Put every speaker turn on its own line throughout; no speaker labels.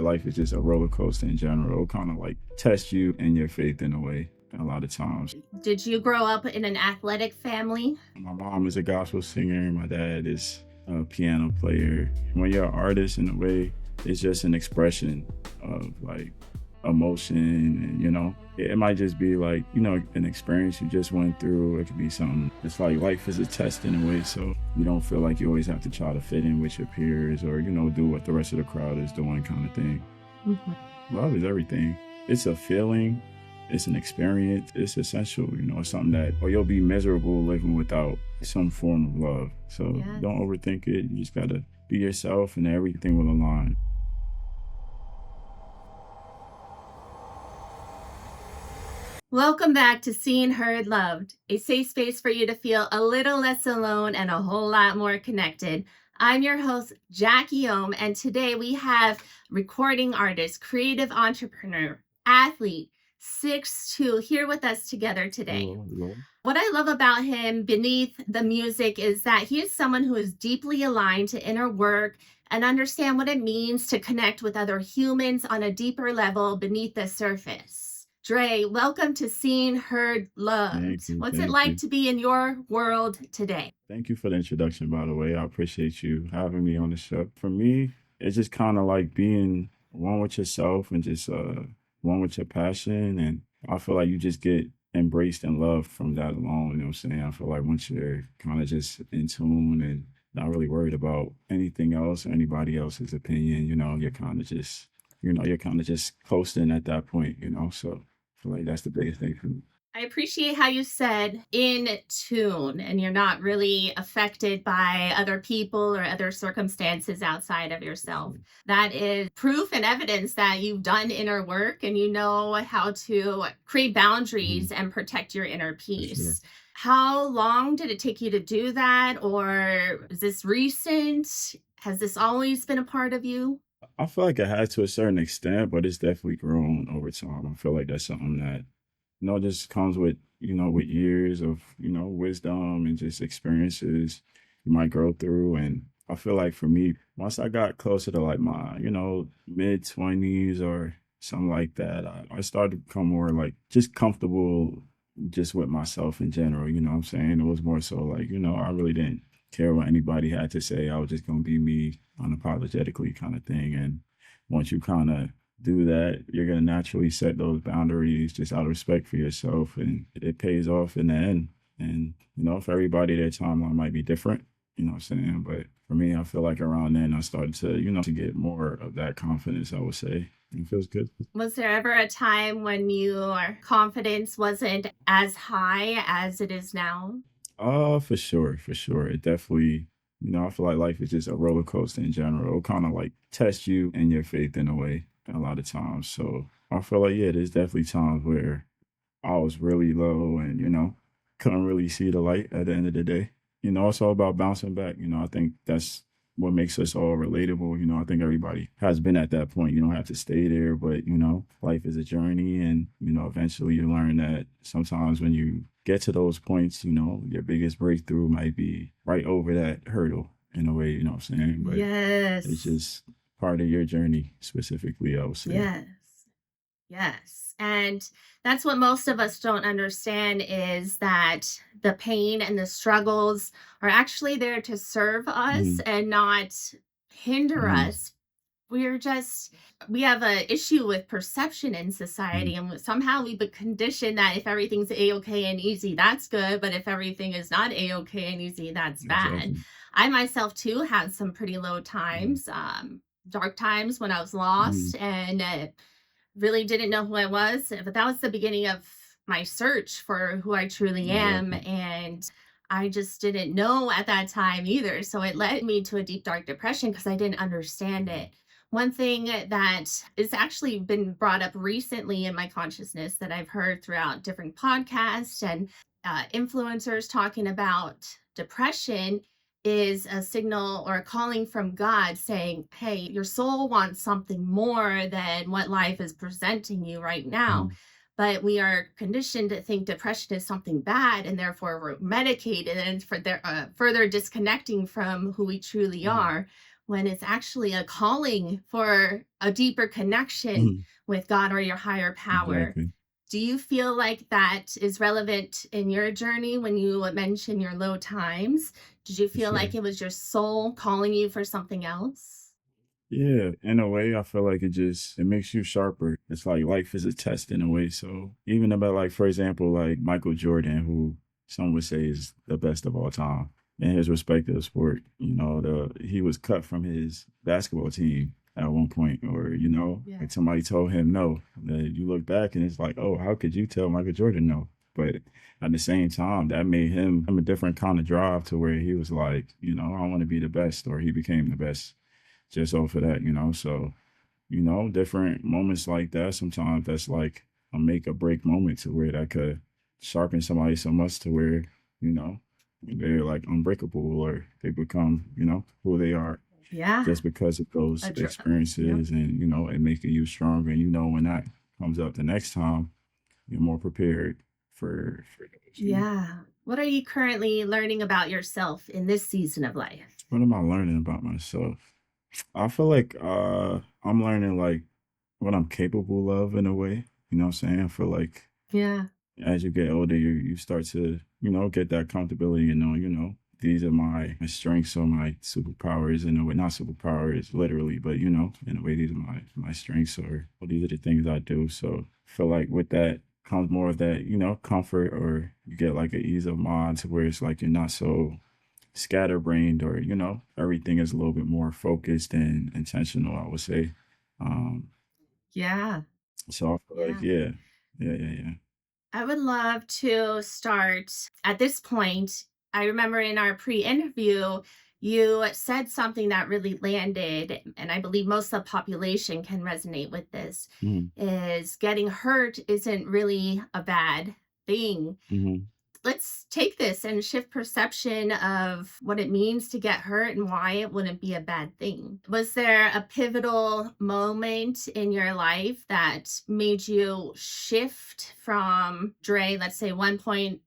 Life is just a roller coaster in general. It'll kind of like test you and your faith in a way a lot of times.
Did you grow up in an athletic family?
My mom is a gospel singer. My dad is a piano player. When you're an artist, in a way, it's just an expression of like emotion. And, it might just be like, an experience you just went through. It could be something. It's like life is a test in a way. So you don't feel like you always have to try to fit in with your peers or, do what the rest of the crowd is doing kind of thing. Love is everything. It's a feeling. It's an experience. It's essential. It's something that, or you'll be miserable living without some form of love. So Don't overthink it. You just got to be yourself and everything will align.
Welcome back to Seen, Heard, Loved, a safe space for you to feel a little less alone and a whole lot more connected. I'm your host, Jackie Ohm, and today we have recording artist, creative entrepreneur, athlete, 6'2", here with us together today.
Hello.
What I love about him beneath the music is that he is someone who is deeply aligned to inner work and understand what it means to connect with other humans on a deeper level beneath the surface. Dre, welcome to Seen, Heard, Loved. What's it like to be in your world today?
Thank you for the introduction, by the way. I appreciate you having me on the show. For me, it's just kind of like being one with yourself and just one with your passion. And I feel like you just get embraced and loved from that alone. You know what I'm saying? I feel like once you're kind of just in tune and not really worried about anything else or anybody else's opinion, you're kind of just, coasting at that point, So I feel like that's the biggest thing for me.
I appreciate how you said in tune and you're not really affected by other people or other circumstances outside of yourself. That is proof and evidence that you've done inner work and you know how to create boundaries and protect your inner peace. How long did it take you to do that? Or is this recent? Has this always been a part of you?
I feel like it has to a certain extent, but it's definitely grown over time. I feel like that's something that just comes with, with years of, wisdom and just experiences you might grow through. And I feel like for me, once I got closer to like my, mid 20s or something like that, I started to become more like just comfortable just with myself in general. You know what I'm saying? It was more so like, I really didn't care what anybody had to say. I was just going to be me unapologetically kind of thing. And once you kind of do that, you're going to naturally set those boundaries just out of respect for yourself, and it pays off in the end. And for everybody, their timeline might be different, you know what I'm saying? But for me, I feel like around then I started to, to get more of that confidence, I would say. It feels good.
Was there ever a time when your confidence wasn't as high as it is now?
For sure, for sure. It definitely, I feel like life is just a roller coaster in general. It'll kind of like test you and your faith in a way a lot of times. So I feel like, there's definitely times where I was really low and, couldn't really see the light at the end of the day. It's all about bouncing back. I think that's what makes us all relatable. I think everybody has been at that point. You don't have to stay there, but, life is a journey. And, eventually you learn that sometimes when you get to those points, your biggest breakthrough might be right over that hurdle in a way, you know what I'm saying? But
yes.
It's just part of your journey specifically, I would say.
Yes. And that's what most of us don't understand is that the pain and the struggles are actually there to serve us and not hinder us. We have an issue with perception in society, and somehow we've been conditioned that if everything's a-okay and easy, that's good, but if everything is not a-okay and easy, that's bad.
Exactly.
I myself too had some pretty low times, dark times when I was lost and really didn't know who I was, but that was the beginning of my search for who I truly am. And I just didn't know at that time either. So it led me to a deep, dark depression because I didn't understand it. One thing that has actually been brought up recently in my consciousness that I've heard throughout different podcasts and influencers talking about depression is a signal or a calling from God saying, hey, your soul wants something more than what life is presenting you right now. But we are conditioned to think depression is something bad, and therefore we're medicated and for further disconnecting from who we truly are. when it's actually a calling for a deeper connection
Mhm.
with God or your higher power.
Exactly.
Do you feel like that is relevant in your journey when you mention your low times? Did you
For
feel like
sure.
it was your soul calling you for something else?
Yeah, in a way, I feel like it makes you sharper. It's like life is a test in a way. So even about like, for example, like Michael Jordan, who some would say is the best of all time in his respective sport. He was cut from his basketball team at one point, or
Yeah.
like somebody told him no. That you look back and it's like, oh, how could you tell Michael Jordan no? But at the same time, that made him a different kind of drive to where he was like, I want to be the best, or he became the best just off of that. So, different moments like that, sometimes that's like a make or break moment to where that could sharpen somebody so much to where, you know, they're like unbreakable or they become, who they are
Yeah.
just because of those
Yep.
experiences and, it making you stronger. And when that comes up the next time, you're more prepared for those.
Yeah. What are you currently learning about yourself in this season of life?
What am I learning about myself? I feel like I'm learning like what I'm capable of in a way. You know what I'm saying? I feel like
Yeah.
as you get older, you start to, get that comfortability, these are my strengths or my superpowers in a way, not superpowers literally, but in a way, these are my strengths or well, these are the things I do. So I feel like with that comes more of that, comfort or you get like an ease of mind to where it's like you're not so scatterbrained or everything is a little bit more focused and intentional, I would say. um
Yeah.
so I feel like
Yeah.
yeah.
I would love to start at this point. I remember in our pre interview, you said something that really landed, and I believe most of the population can resonate with this
Mhm,
is getting hurt isn't really a bad thing.
mhm,
Let's take this and shift perception of what it means to get hurt and why it wouldn't be a bad thing. Was there a pivotal moment in your life that made you shift from Dre, let's say 1.0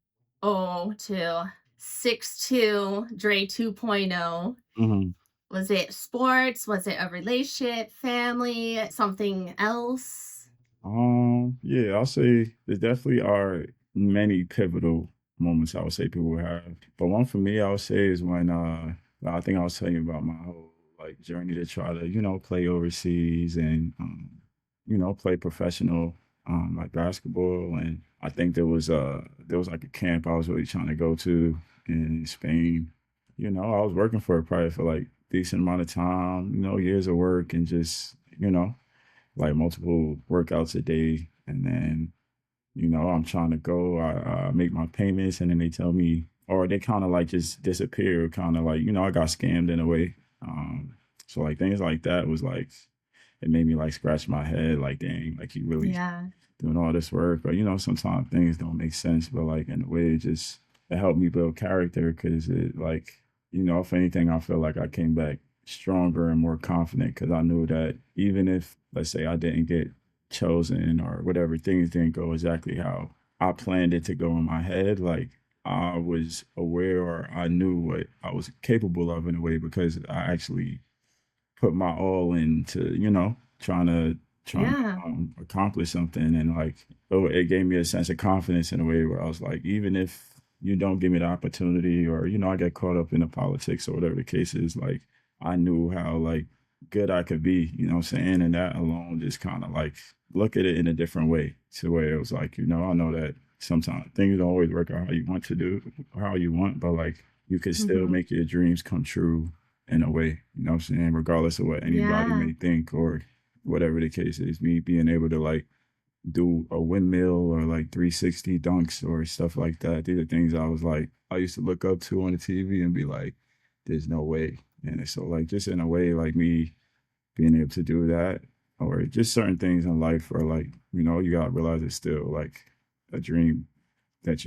to 6.2, Dre 2.0?
mhm.
Was it sports? Was it a relationship, family, something else?
Yeah, I'll say there definitely are many pivotal moments I would say people have. But one for me, I would say is when I think I was telling you about my whole like journey to try to, play overseas and play professional like basketball. And I think there was like a camp I was really trying to go to in Spain. I was working for it probably for like decent amount of time, years of work and just, like multiple workouts a day. And then, I'm trying to go, I make my payments and then they tell me, or they kind of like just disappear, kind of like, I got scammed in a way. So like things like that was like, it made me like scratch my head, like, dang, like you really
Yeah.
doing all this work. But, sometimes things don't make sense, but like in a way, it helped me build character because it like, if anything, I feel like I came back stronger and more confident because I knew that even if, let's say, I didn't get chosen or whatever, things didn't go exactly how I planned it to go in my head, like I was aware or I knew what I was capable of in a way because I actually put my all into, trying to
Yeah.
accomplish something. And like, oh, it gave me a sense of confidence in a way where I was like, even if you don't give me the opportunity or, I get caught up in the politics or whatever the case is, like I knew how like good I could be, what I'm saying? And that alone just kind of like look at it in a different way to where it was like, I know that sometimes things don't always work out how you want to do, how you want, but like you can still
Hmm.
make your dreams come true in a way, what I'm saying? Regardless of what anybody
Yeah.
may think or whatever the case is, me being able to like do a windmill or like 360 dunks or stuff like that. These are things I was like, I used to look up to on the TV and be like, there's no way. And it's so like, just in a way, like me being able to do that or just certain things in life or like, you got to realize it's still like a dream that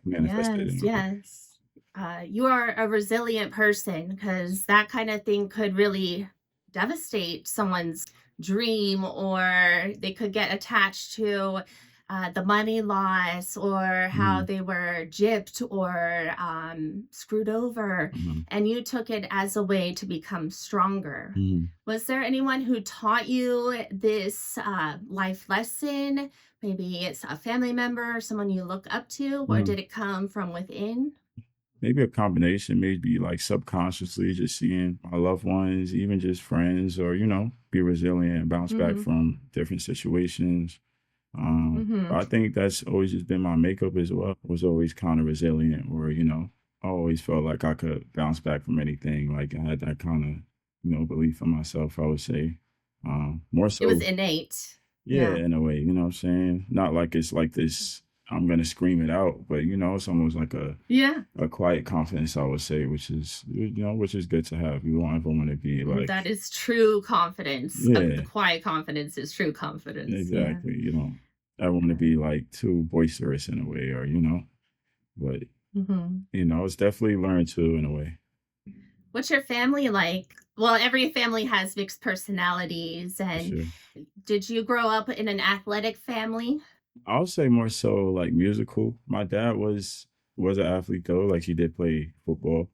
manifested in
Yes,
a way.
yes. You are a resilient person because that kind of thing could really devastate someone's dream, or they could get attached to the money loss or how
Mm,
they were gypped or screwed over,
mhm,
and you took it as a way to become stronger.
mhm.
Was there anyone who taught you this life lesson? Maybe it's a family member or someone you look up to, or
Mm.
did it come from within?
Maybe a combination, maybe like subconsciously just seeing my loved ones, even just friends, or, be resilient and bounce back
Mm-hmm.
from different situations.
Mm-hmm.
But I think that's always just been my makeup as well. Was always kind of resilient, or, I always felt like I could bounce back from anything. Like I had that kind of, belief in myself, I would say. More
It was
so,
innate.
yeah,
Yeah.
in a way, you know what I'm saying? Not like it's like this, I'm gonna scream it out, but it's almost like
Yeah.
a quiet confidence, I would say, which is good to have. You don't ever want to be
That
like,
is true confidence. The
yeah,
quiet confidence is true confidence. Yeah.
exactly. I want to be like too boisterous in a way, or but
Hmm.
it's definitely learned to in a way,
What's your family like? Well, every family has mixed personalities.
for
And
sure.
did you grow up in an athletic family?
I would say more so like musical. My dad was an athlete though, like he did play football.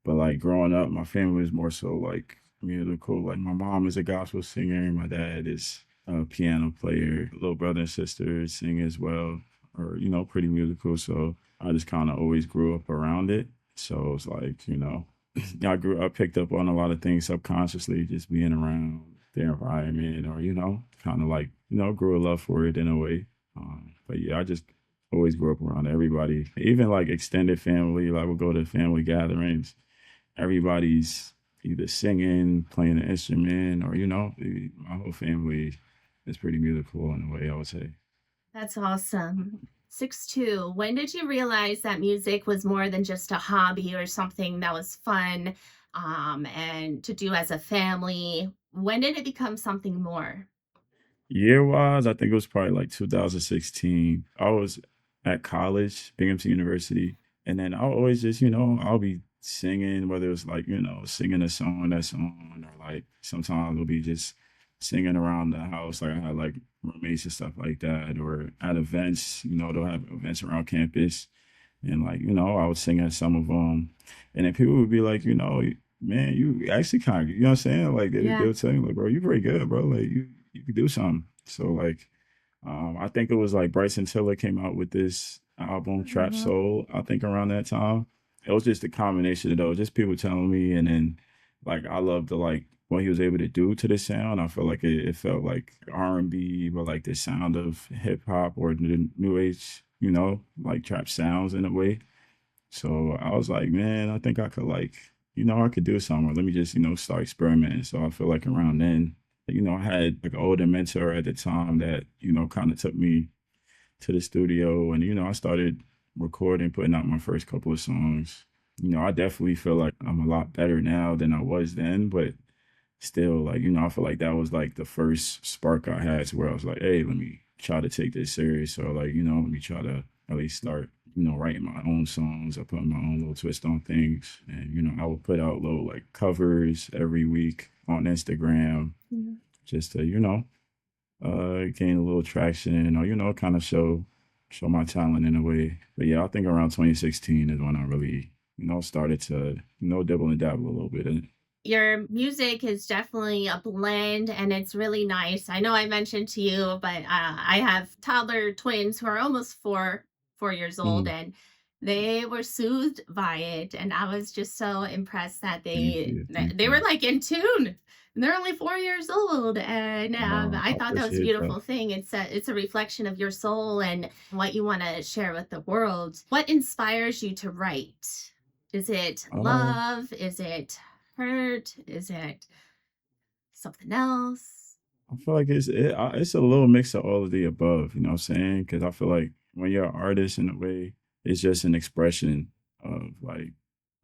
But like growing up, my family was more so like musical. Like my mom is a gospel singer, my dad is a piano player, little brother and sister sing as well, or pretty musical. So I just kind of always grew up around it. So it's like, I picked up on a lot of things subconsciously, just being around the environment, or kind of like grew a love for it in a way. But yeah, I just always grew up around everybody, even like extended family. Like we'll go to family gatherings. Everybody's either singing, playing an instrument, or my whole family is pretty musical in a way, I would say.
That's awesome. 6'2". When did you realize that music was more than just a hobby or something that was fun and to do as a family? When did it become something more?
Year wise, I think it was probably like 2016. I was at college, Binghamton University, and then I'll always just, I'll be singing, whether it's like, singing a song that's on, or like sometimes it'll be just singing around the house. Like I had like roommates and stuff like that, or at events, they'll have events around campus. And like, I would sing at some of them. And then people would be like, man, you actually kind of, you know what I'm saying? Like
Yeah.
they'll tell you like, bro, you're pretty good, bro. Like you could do something. So like, I think it was like Bryson Tiller came out with this album, Trap
Mhm.
Soul, I think around that time. It was just a combination of those, just people telling me. And then like, I love the like, what he was able to do to the sound. I felt like it felt like R&B, but like the sound of hip hop or the new age, like trap sounds in a way. So I was like, man, I think I could like, I could do something. Let me just, start experimenting. So I feel like around then, I had like an older mentor at the time that, kind of took me to the studio, and, I started recording, putting out my first couple of songs. I definitely feel like I'm a lot better now than I was then, but still, like, I feel like that was like the first spark I had to where I was like, hey, let me try to take this serious. Or like, let me try to at least start, writing my own songs. I put my own little twist on things. And, I would put out little like covers every week on Instagram
Mhm.
just to, gain a little traction, or, kind of show my talent in a way. But yeah, I think around 2016 is when I really, started to, dibble and dabble a little bit in it.
Your music is definitely a blend and it's really nice. I know I mentioned to you, but I have toddler twins who are almost 4 years old,
Mhm.
and they were soothed by it. And I was just so impressed that
Thank you. Thank
they were
you.
like in tune. And they're only 4 years old, and I
I
thought that was a
appreciate that.
beautiful thing. It's a reflection of your soul and what you want to share with the world. What inspires you to write? Is it
Uh,
love? Is it hurt? Is it something else?
I feel like it's a little mix of all of the above, you know what I'm saying? Because I feel like when you're an artist in a way, it's just an expression of like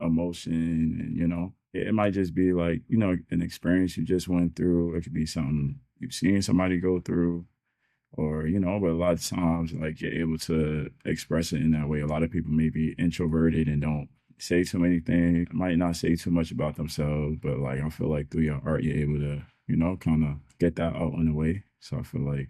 emotion, and it might just be like, an experience you just went through. It could be something you've seen somebody go through, or but a lot of times like you're able to express it in that way. A lot of people may be introverted and don't say too many things, might not say too much about themselves, but like I feel like through your art you're able to kind of get that out in a way. So I feel like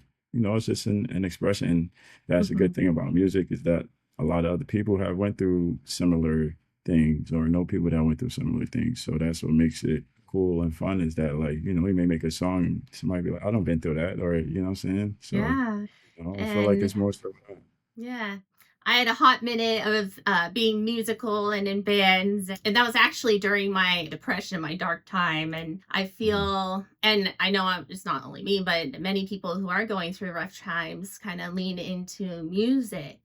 it's just an expression. And that's a
Mhm.
good thing about music is that a lot of other people have went through similar things or know people that went through similar things. So that's what makes it cool and fun is that like, we may make a song and somebody be like, I don't been through that or you know what I'm saying? So,
Yeah.
I feel like
And
it's more so
yeah. I had a hot minute of being musical and in bands. And that was actually during my depression, my dark time. And I
Mhm,
feel, and I know it's not only me, but many people who are going through rough times kind of lean into music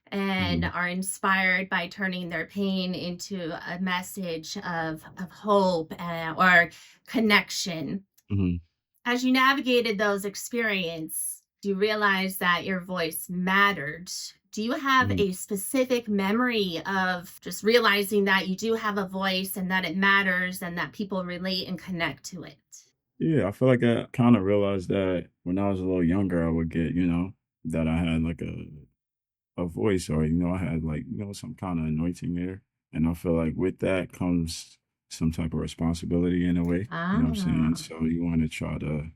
and
mhm,
are inspired by turning their pain into a message of hope or connection.
mhm,
As you navigated those experiences, do you realize that your voice mattered? Do you have
mhm.
a specific memory of just realizing that you do have a voice and that it matters and that people relate and connect to it?
Yeah, I feel like I kind of realized that when I was a little younger, I would get, that I had like a voice or, I had like, some kind of anointing there. And I feel like with that comes some type of responsibility in a way. You know what I'm saying?
Ah,
So you want to try to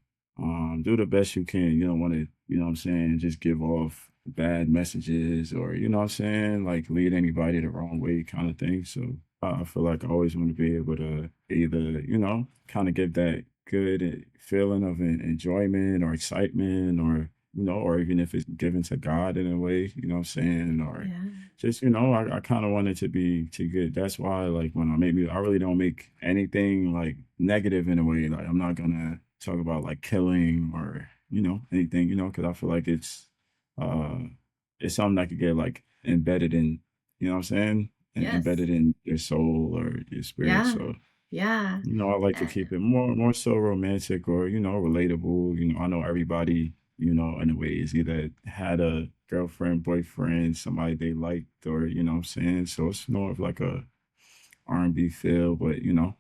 do the best you can. You don't want to, what I'm saying, just give off bad messages or, what I'm saying, like lead anybody the wrong way kind of thing. So I feel like I always want to be able to either, kind of give that good feeling of enjoyment or excitement or even if it's given to God in a way, you know what I'm saying? Or
yeah.
just, I kind of want it to be to good. That's why, like, when I make music, I really don't make anything like negative in a way. Like, I'm not gonna talk about like killing or, anything, because I feel like uh, it's something that could get like embedded in, you know what I'm saying?
Yes.
Embedded in your soul or your spirit.
Yeah.
So,
Yeah.
I like to
Uh,
keep it more so romantic or, relatable. I know everybody, in a way is either had a girlfriend, boyfriend, somebody they liked or, what I'm saying? So it's more of like a R&B feel, but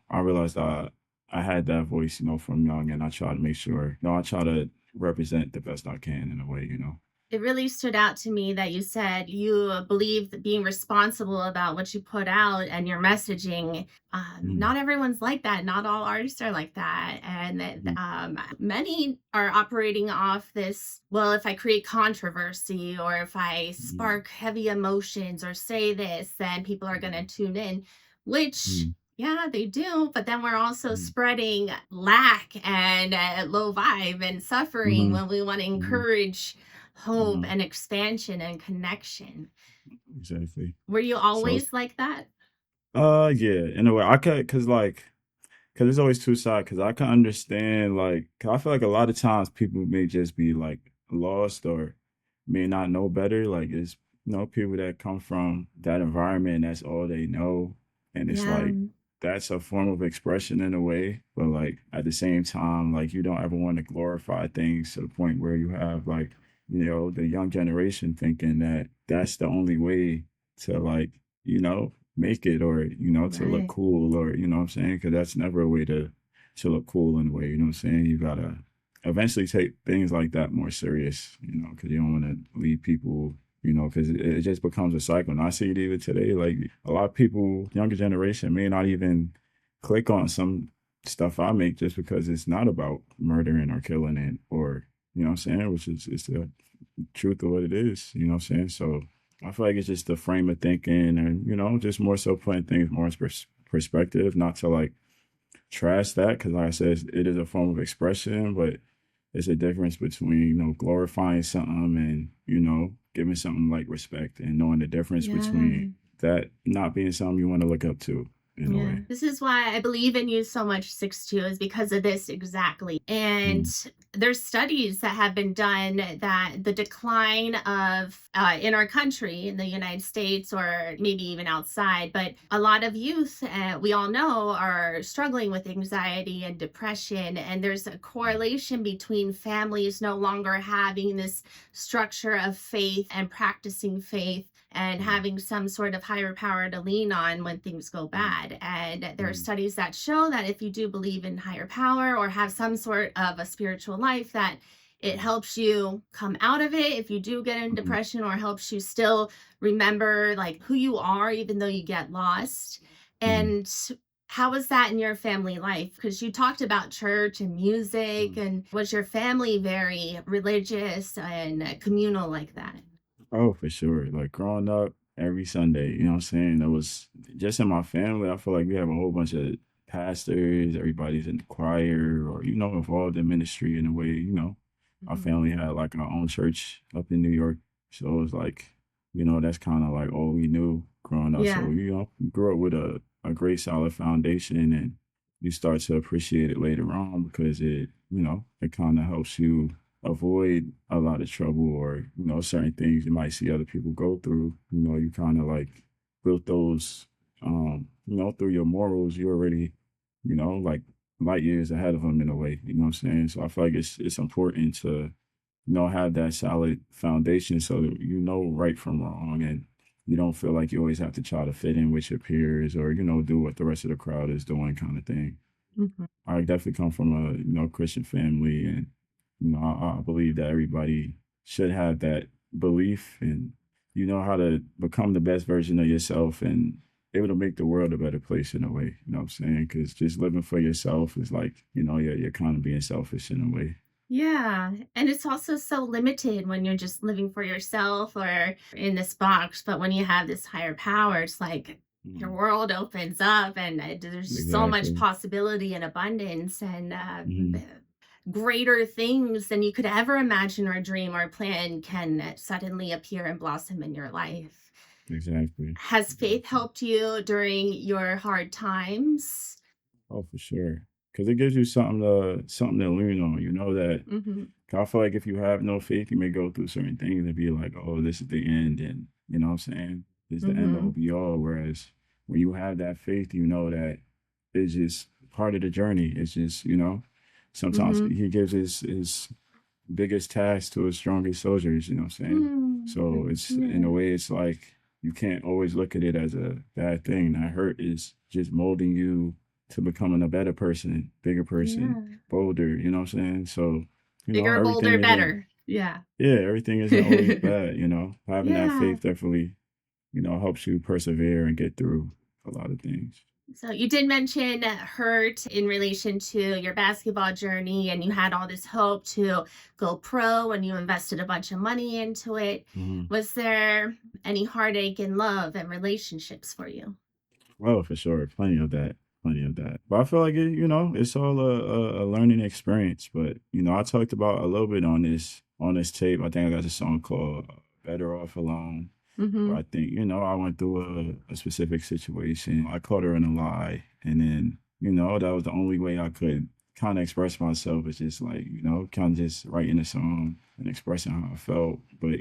I realized I had that voice, from young and I try to make sure, I try to represent the best I can in a way.
it really stood out to me that you said you believe that being responsible about what you put out and your messaging.
Mhm,
Not everyone's like that. Not all artists are like that. And that,
mhm,
many are operating off this, well, if I create controversy or if I
mhm,
spark heavy emotions or say this, then people are going to tune in, which
mhm,
yeah, they do. But then we're also
mhm,
spreading lack and low vibe and suffering
mhm,
when we want to
mhm,
encourage hope
mhm,
and expansion and connection.
exactly.
Were you
So,
always like that?
yeah, in a way I could, cause like, cause it's always two sides. Cause I can understand, like, 'cause I feel like a lot of times people may just be like lost or may not know better. Like, it's people that come from that environment. That's all they know, and it's
Yeah.
like that's a form of expression in a way. But like at the same time, like you don't ever want to glorify things to the point where you have like the young generation thinking that that's the only way to like make it or to look
Right.
cool or what I'm saying, because that's never a way to look cool in a way, you know what I'm saying. You gotta eventually take things like that more serious, because you don't want to lead people, because it just becomes a cycle. And I see it even today, like a lot of people, younger generation may not even click on some stuff I make just because it's not about murdering or killing it or what I'm saying, which is it's the truth of what it is, you know what I'm saying? So I feel like it's just the frame of thinking and, just more so putting things more in perspective, not to like trash that. Cause like I said, it is a form of expression, but it's a difference between, glorifying something and, giving something like respect and knowing the difference between
Yeah.
that not being something you want to look up to in a
Yeah.
way.
This is why I believe in you so much, 6'2", is because of this exactly. And
Mm,
there's studies that have been done that the decline of in our country, in the United States, or maybe even outside, but a lot of youth, we all know, are struggling with anxiety and depression. And there's a
mm,
correlation between families no longer having this structure of faith and practicing faith and
mm,
having some sort of higher power to lean on when things go
mm,
bad. And there are
mm,
studies that show that if you do believe in higher power or have some sort of a spiritual life, that it
mm,
helps you come out of it if you do get in
mm,
depression, or helps you still remember like who you are even though you get lost.
mm,
And How was that in your family life? Because you talked about church and music,
Mm.
and was your family very religious and communal like that?
Oh, for sure. Like growing up every Sunday, you know what I'm saying? It was just in my family. I feel like we have a whole bunch of pastors, everybody's in the choir or, involved in ministry in a way, Our
Mhm.
family had like our own church up in New York. So it was like, that's kind of like all we knew growing up. So,
Yeah.
we grew up with a great solid foundation and you start to appreciate it later on because it kind of helps you avoid a lot of trouble or certain things you might see other people go through. You kind of like built those through your morals. You already like light years ahead of them in a way. You know what I'm saying? So I feel like it's important to have that solid foundation so that you know right from wrong and you don't feel like you always have to try to fit in with your peers or do what the rest of the crowd is doing kind of thing.
Mhm.
I definitely come from a Christian family, and I believe that everybody should have that belief and how to become the best version of yourself and able to make the world a better place in a way. You know what I'm saying? Because just living for yourself is like you're kind of being selfish in a way.
Yeah, and it's also so limited when you're just living for yourself or in this box, but when you have this higher power, it's like your
Mhm.
world opens up and there's just so much
Exactly.
possibility and abundance and
Hmm.
greater things than you could ever imagine or dream or plan can suddenly appear and blossom in your life.
Exactly.
Has faith
Exactly.
helped you during your hard times?
Oh, for sure. Because it gives you something to lean on. You know that.
Hmm.
'Cause I feel like if you have no faith, you may go through certain things and be like, "Oh, this is the end," and you know what I'm saying? This is the end all
Hmm.
be all. Whereas when you have that faith, you know that it's just part of the journey. It's just sometimes
Hmm.
he gives his biggest task to his strongest soldiers, you know what I'm saying?
Mm,
So it's in a
yeah.
way it's like you can't always look at it as a bad thing. That hurt is just molding you to becoming a better person, bigger person,
Yeah.
bolder, you know what I'm saying? So,
Bigger,
everything
bolder,
isn't
better. Yeah.
everything isn't always bad, Having that
Yeah.
faith definitely, helps you persevere and get through a lot of things.
So you did mention hurt in relation to your basketball journey, and you had all this hope to go pro, and you invested a bunch of money into it.
Mhm.
Was there any heartache in love and relationships for you?
Oh, for sure. Plenty of that. Plenty of that. But I feel like it's all a learning experience. But I talked about a little bit on this tape. I think I got a song called "Better Off Alone," where
Mm-hmm.
I think I went through a specific situation. I caught her in a lie, and then that was the only way I could kind of express myself. Is just like kind of just writing a song and expressing how I felt. But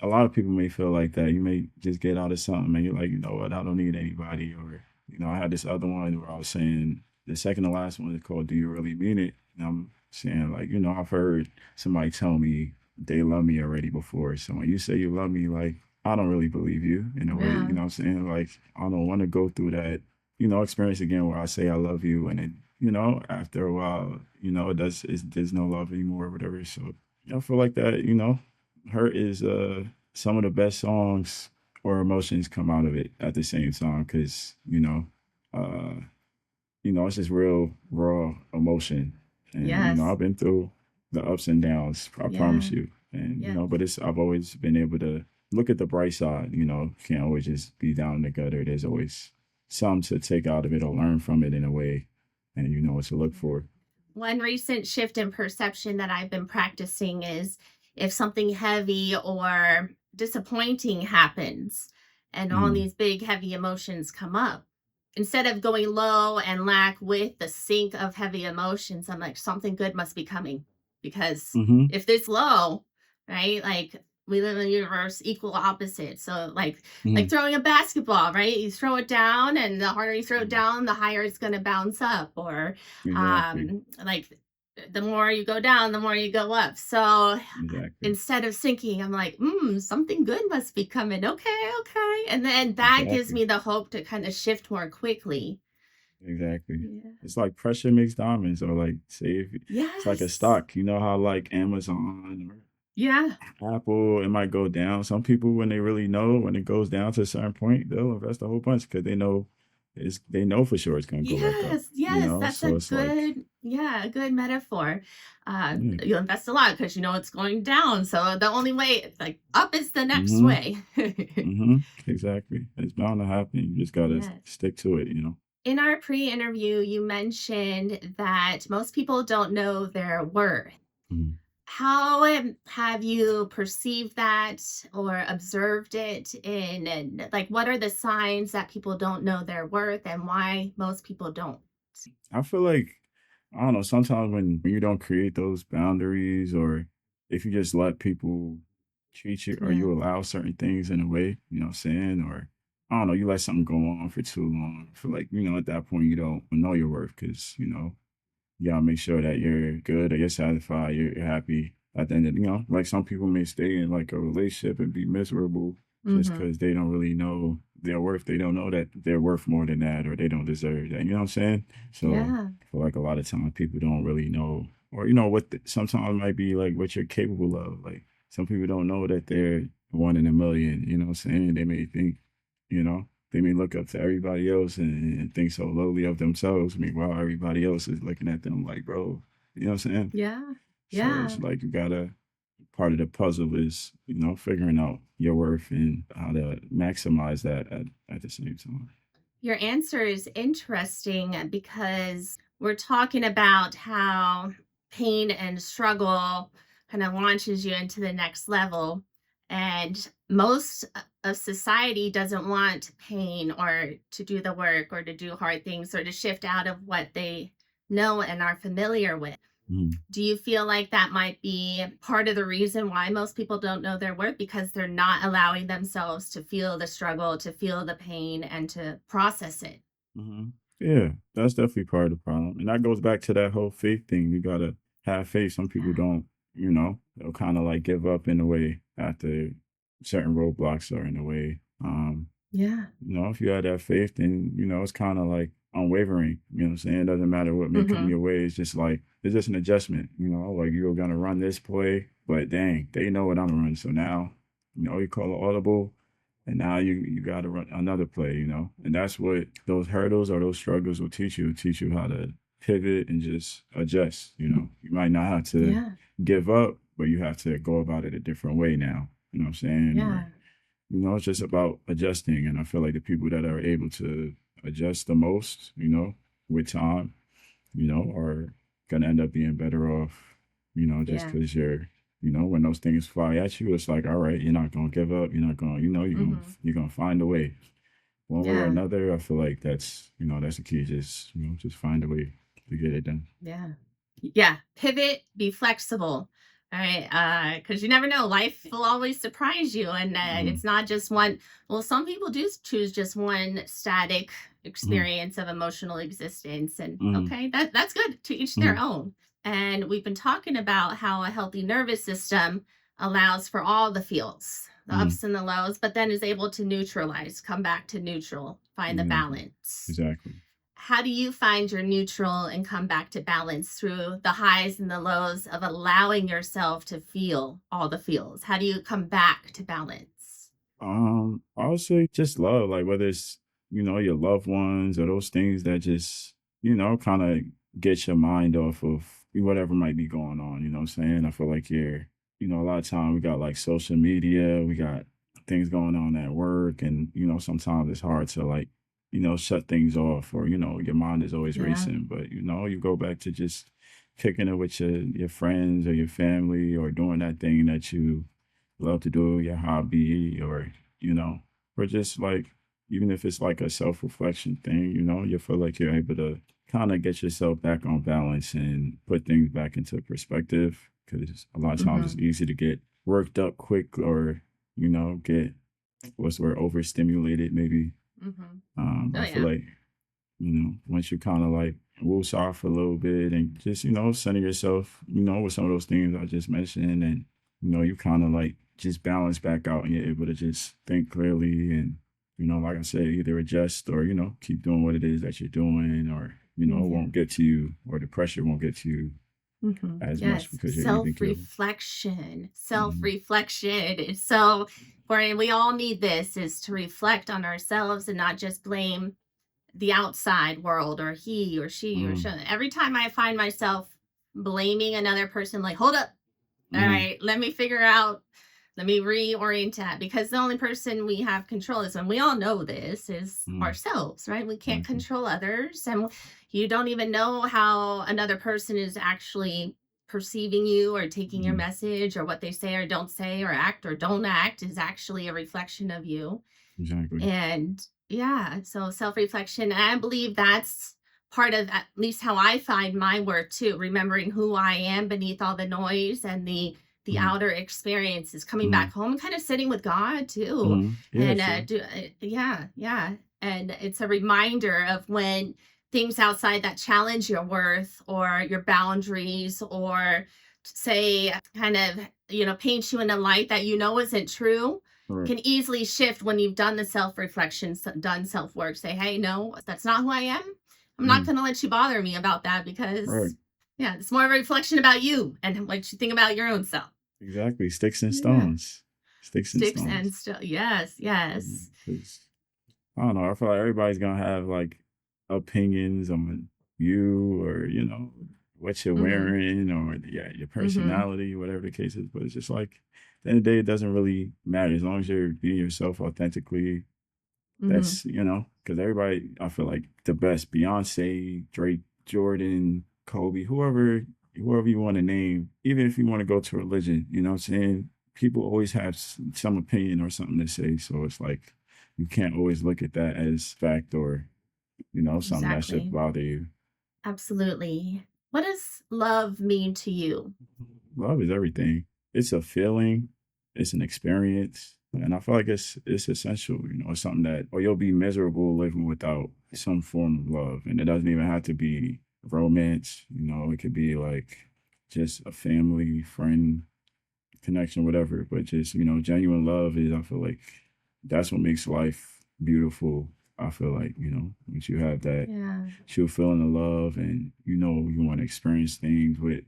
a lot of people may feel like that. You may just get out of something and you're like, you know what, I don't need anybody. Or, I had this other one where I was saying the second to last one is called Do You Really Mean It? And I'm saying like, I've heard somebody tell me they love me already before. So when you say you love me, like I don't really believe you in a way,
Yeah.
what I'm saying? Like I don't want to go through that, experience again where I say I love you and then, after a while, there's no love anymore or whatever. So I feel like that, hurt is some of the best songs or emotions come out of it at the same time because uh it's just real raw emotion and
Yes.
I've been through the ups and downs, I promise
Yeah.
you. And
Yeah.
but it's I've always been able to look at the bright side. Can't always just be down in the gutter. There's always some to take out of it or learn from it in a way, and you know what to look for.
One recent shift in perception that I've been practicing is if something heavy or disappointing happens and all
Mm.
these big, heavy emotions come up, instead of going low and lack with the sink of heavy emotions, I'm like, something good must be coming. Because
Mm-hmm.
if this low, right, like we live in a universe equal opposite. So like
Mm-hmm.
throwing a basketball, right? You throw it down and the harder you throw it
Mm.
down, the higher it's going to bounce up. Or
Exactly.
like the more you go down, the more you go up. So
Exactly.
instead of sinking, I'm like, something good must be coming. Okay, okay. And then that gives
Exactly.
me the hope to kind of shift more quickly.
Exactly.
Yeah.
It's like pressure makes diamonds, or like say if it's like a
Yes.
stock. You know how like Amazon
Yeah.
or Apple, it might go down. Some people, when they really know when it goes down to a certain point, they'll invest a whole bunch because they know it's they know for sure it's gonna go back up,
Yes, yes, that's a
So it's like,
good, yeah, a good metaphor.
yeah.
You invest a lot because you know it's going down. So the only way, like up is the next
Mhm.
way.
Mhm. Exactly. It's bound to happen. You just gotta
Yes.
stick to it.
In our pre-interview, you mentioned that most people don't know their worth.
Mhm.
How have you perceived that or observed it in, like, what are the signs that people don't know their worth and why most people don't?
I feel like, I don't know, sometimes when you don't create those boundaries, or if you just let people treat you, or
Yeah.
you allow certain things in a way, you know what I'm saying? Or I don't know, you let something go on for too long. I feel like, at that point you don't know your worth, because, you gotta make sure that you're good, or you're satisfied, you're happy at the end of, like some people may stay in like a relationship and be miserable just
Mhm.
because they don't really know their worth. They don't know that they're worth more than that, or they don't deserve that. You know what I'm saying? So
Yeah.
I feel like a lot of times people don't really know, or what sometimes it might be like what you're capable of. Like some people don't know that they're one in a million. You know what I'm saying? They may think, you know, they may look up to everybody else and think so lowly of themselves. Meanwhile, everybody else is looking at them like, bro, you know what I'm saying?
Yeah.
So it's
Yeah.
like you gotta, part of the puzzle is, figuring out your worth and how to maximize that at the same time.
Your answer is interesting because we're talking about how pain and struggle kind of launches you into the next level. And most of society doesn't want pain or to do the work or to do hard things or to shift out of what they know and are familiar with.
Mhm.
Do you feel like that might be part of the reason why most people don't know their worth because they're not allowing themselves to feel the struggle, to feel the pain, and to process it?
Mhm. Yeah, that's definitely part of the problem, and that goes back to that whole faith thing. You gotta have faith. Some people
Yeah.
don't, they'll kind of like give up in a way after certain roadblocks are in the way.
Yeah.
If you had that faith, then it's kind of like unwavering. You know what I'm saying? It doesn't matter what may come
Mhm.
your way. It's just like it's just an adjustment. Like you're gonna run this play, but dang, they know what I'm running. So now, you call it audible, and now you got to run another play. And that's what those hurdles or those struggles will teach you. Teach you how to pivot and just adjust. You might not have to
Yeah.
give up, but you have to go about it a different way now. You know what I'm saying? Or
Yeah.
it's just about adjusting. And I feel like the people that are able to adjust the most, with time, are going to end up being better off, just
Yeah.
because when those things fly at you, it's like, all right, you're not going to give up. You're not going,
Mhm.
you're going to find a way one way or
Yeah.
another. I feel like that's the key. Just, just find a way to get it done.
Yeah. Yeah. Pivot, be flexible. All right. Because you never know. Life will always surprise you. And
Mm-hmm.
it's not just one. Well, some people do choose just one static
Mm-hmm.
experience of emotional existence. And
Mm-hmm.
okay, that's good, to each their
Mm-hmm.
own. And we've been talking about how a healthy nervous system allows for all the feels, the
Mm-hmm.
ups and the lows, but then is able to neutralize, come back to neutral, find the
Exactly.
balance.
Exactly.
How do you find your neutral and come back to balance through the highs and the lows of allowing yourself to feel all the feels? How do you come back to balance?
I would say just love, like whether it's, your loved ones or those things that just, kind of get your mind off of whatever might be going on, you know what I'm saying? I feel like a lot of time we got like social media, we got things going on at work, and, sometimes it's hard to like, shut things off, or, your mind is always
Yeah.
racing, but, you go back to just kicking it with your friends or your family, or doing that thing that you love to do, your hobby, or, you know, or just like, even if it's like a self reflection thing, you feel like you're able to kind of get yourself back on balance and put things back into perspective. Because a lot of times it's
Mhm.
easy to get worked up quick, or, get what's the word, overstimulated, maybe.
Mhm. Oh
I feel
yeah.
like, once you kind of like woos off a little bit and just, center yourself, with some of those things I just mentioned, and, you kind of like just balance back out, and you're able to just think clearly, and, like I said, either adjust, or, keep doing what it is that you're doing, or, it
Yeah.
won't get to you, or the pressure won't get to you
Mhm.
as much
Yes.
because you're even
Self
killed.
reflection. Self
Mm-hmm.
reflection. It's so important. We all need this, is to reflect on ourselves and not just blame the outside world, or he or she or she.
Mm,
Every time I find myself blaming another person, like, hold up, all
mm,
right, let me figure out, let me reorient that, because the only person we have control is, and we all know this, is
mm,
ourselves, right? We can't
exactly.
control others, and you don't even know how another person is actually perceiving you or taking your
Mm,
message, or what they say or don't say or act or don't act is actually a reflection of you.
exactly.
And yeah, so self-reflection, and I believe that's part of at least how I find my worth too, remembering who I am beneath all the noise and the
Mm,
outer experiences, coming
mm,
back home and kind of sitting with God too.
mm. Yeah,
And
true.
yeah, yeah. And it's a reminder of when things outside that challenge your worth or your boundaries, or say kind of, paint you in a light that isn't true,
Right.
can easily shift when you've done the self reflection, done self work. Say, hey, no, that's not who I am. I'm not
Mm,
going to let you bother me about that,
right.
because, yeah, it's more of a reflection about you and what you think about your own self.
Exactly. Sticks and
Yeah.
stones. Sticks and
Sticks and
stones.
still. Yes,
Mm,
yes.
'cause I don't know. I feel like everybody's gonna have like opinions on you, or what you're
Mm-hmm.
wearing, or yeah, your
Mm-hmm.
personality, whatever the case is. But it's just like at the end of the day, it doesn't really matter as long as you're being yourself authentically.
Mm-hmm.
That's because everybody, I feel like the best, Beyonce, Drake, Jordan, Kobe, whoever you want to name, even if you want to go to religion, you know what I'm saying? People always have some opinion or something to say. So it's like you can't always look at that as fact, or, something that should
Exactly.
bother you.
Absolutely. What does love mean to you?
Love is everything. It's a feeling, it's an experience. And I feel like it's essential, it's something that, or you'll be miserable living without some form of love. And it doesn't even have to be romance, it could be like just a family, friend connection, whatever. But just, genuine love is, I feel like that's what makes life beautiful. I feel like, once you have that
Yeah.
true feeling of love, and, you want to experience things with,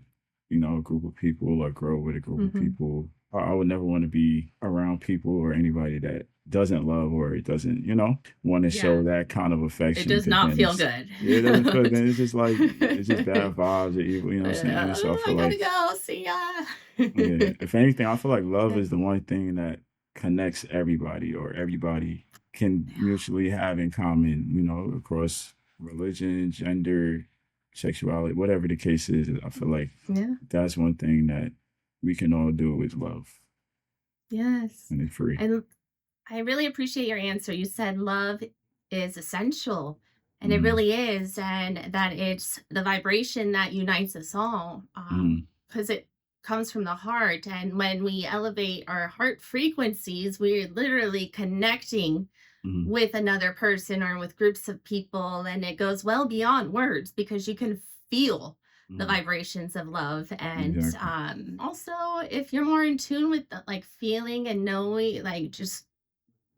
a group of people, or grow with a group of
Mm-hmm.
people. I would never want to be around people or anybody that doesn't love, or it doesn't, want to
Yeah.
show that kind of
It
affection,
does
because
not
then
feel
it's,
good.
yeah, it doesn't feel good. It's just like, it's just bad vibes or evil, you know what I'm saying? So I
I
feel
gotta
like,
go. See
yeah,
ya.
if anything, I feel like love
Yeah.
is the one thing that connects everybody, or everybody can mutually have in common, across religion, gender, sexuality, whatever the case is. I feel like
Yeah.
that's one thing that we can all do is love,
Yes.
and it's free.
And I really appreciate your answer. You said love is essential, and it
Mm,
really is, and that it's the vibration that unites us all,
mm,
because it comes from the heart. And when we elevate our heart frequencies, we're literally connecting
mm,
with another person or with groups of people, and it goes well beyond words, because you can feel the
mm,
vibrations of love. And
exactly.
also, if you're more in tune with the, like, feeling and knowing, like, just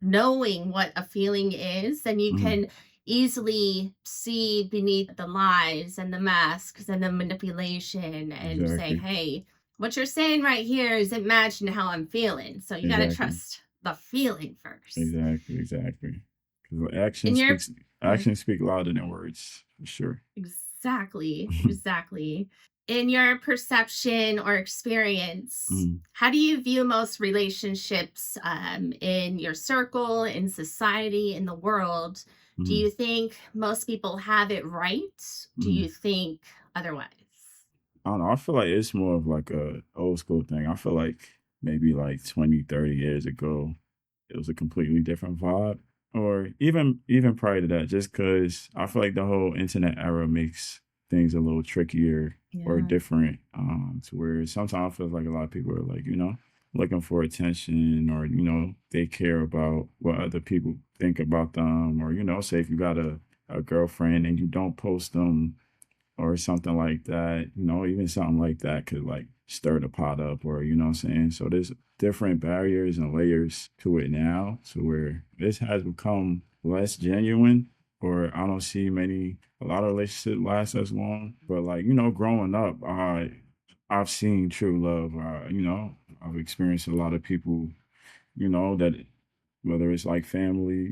knowing what a feeling is, then you
Mm,
can easily see beneath the lies and the masks and the manipulation, and say,
exactly.
hey, what you're saying right here isn't matching how I'm feeling. So you got to
Exactly.
trust the feeling first.
Exactly. Exactly. Because
And you're, yeah,
actions speak louder than words, for sure.
exactly, exactly. In your perception or experience,
Mm,
how do you view most relationships, in your circle, in society, in the world? Do
mm,
you think most people have it right? Do
mm.
you think otherwise?
I don't know. I feel like it's more of like a old school thing. I feel like maybe like 20, 30 years ago, it was a completely different vibe. Or even prior to that, just because I feel like the whole internet era makes things a little trickier or
Yeah.
different. To where sometimes I feel like a lot of people are like, looking for attention, or, they care about what other people think about them. Or, say if you got a girlfriend and you don't post them or something like that, even something like that could like stir the pot up, or, what I'm saying? So there's different barriers and layers to it now, to where this has become less genuine, or I don't see a lot of relationships last as long. But like, growing up, I've seen true love. I've experienced a lot of people, that whether it's like family,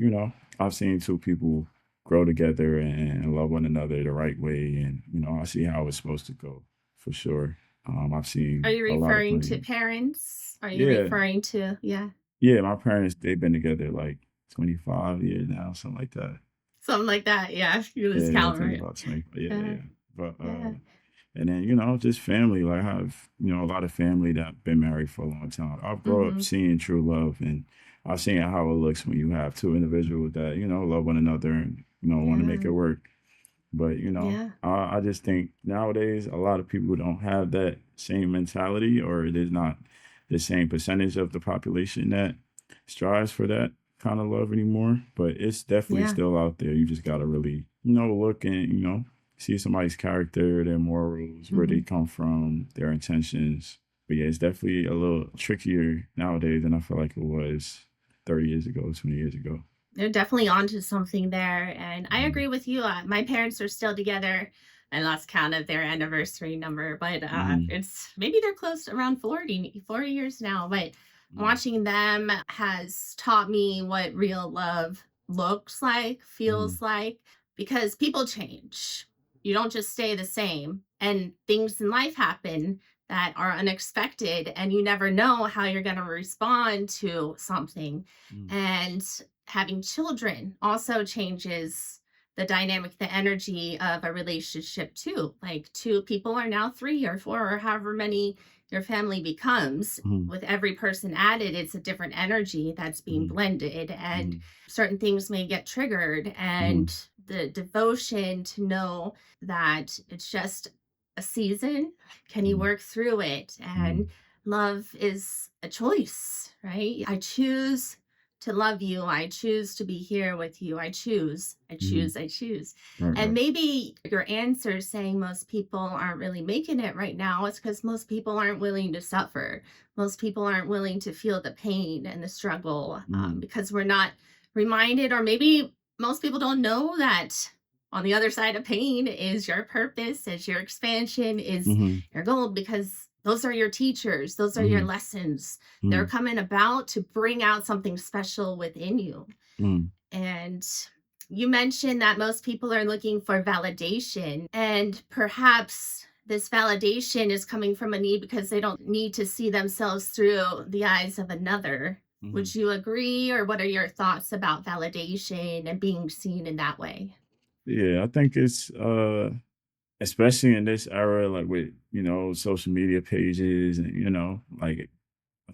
I've seen two people. grow together and love one another the right way. And, I see how it's supposed to go for sure. I've
Are
seen
you
a lot of
referring to
plenty.
parents? Are you
Yeah.
referring to, yeah,
Yeah. My parents, they've been together like 25 years now, something like that.
something like that? Yeah, you lose
Yeah. I
count,
think
right?
about 20. Yeah.
Yeah,
Yeah. But,
yeah.
and then, just family. Like I have, a lot of family that been married for a long time. I've grown up
Mm-hmm.
seeing true love, and I've seen how it looks when you have two individuals that, love one another and, want to make
Yeah,
it work. But,
yeah,
I just think nowadays a lot of people don't have that same mentality, or there's not the same percentage of the population that strives for that kind of love anymore. But it's definitely
yeah.
still out there. You just got to really, look and, see somebody's character, their morals, where they
Mm-hmm.
come from, their intentions. But yeah, it's definitely a little trickier nowadays than I feel like it was 30 years ago, 20 years ago.
They're definitely onto something there, and I
Mm,
agree with you. My parents are still together. I lost count of their anniversary number, but
mm,
it's maybe they're close to around 40 years now. But
mm,
watching them has taught me what real love looks like,
mm,
feels like, because people change. You don't just stay the same, and things in life happen that are unexpected, and you never know how you're going to respond to something.
mm,
And having children also changes the dynamic, the energy of a relationship too. Like two people are now three or four or however many your family becomes.
mm,
With every person added, it's a different energy that's being
mm,
blended, and
mm,
certain things may get triggered.
mm,
And the devotion to know that it's just a season. Can you
mm,
work through it?
mm,
And love is a choice, right? I choose to love you. I choose to be here with you. I choose, I
mm.
choose, I choose.
Right,
And
right.
maybe your answer saying most people aren't really making it right now is because most people aren't willing to suffer. Most people aren't willing to feel the pain and the struggle,
Mm,
because we're not reminded, or maybe most people don't know that on the other side of pain is your purpose, is your expansion, is
mhm,
your goal, because those are your teachers, those are your
mhm,
lessons. They're
mm,
coming about to bring out something special within you.
mm.
And you mentioned that most people are looking for validation, and perhaps this validation is coming from a need because they don't need to see themselves through the eyes of another.
Mhm.
Would you agree, or what are your thoughts about validation and being seen in that way?
Yeah, I think it's especially in this era, like with, social media pages and, like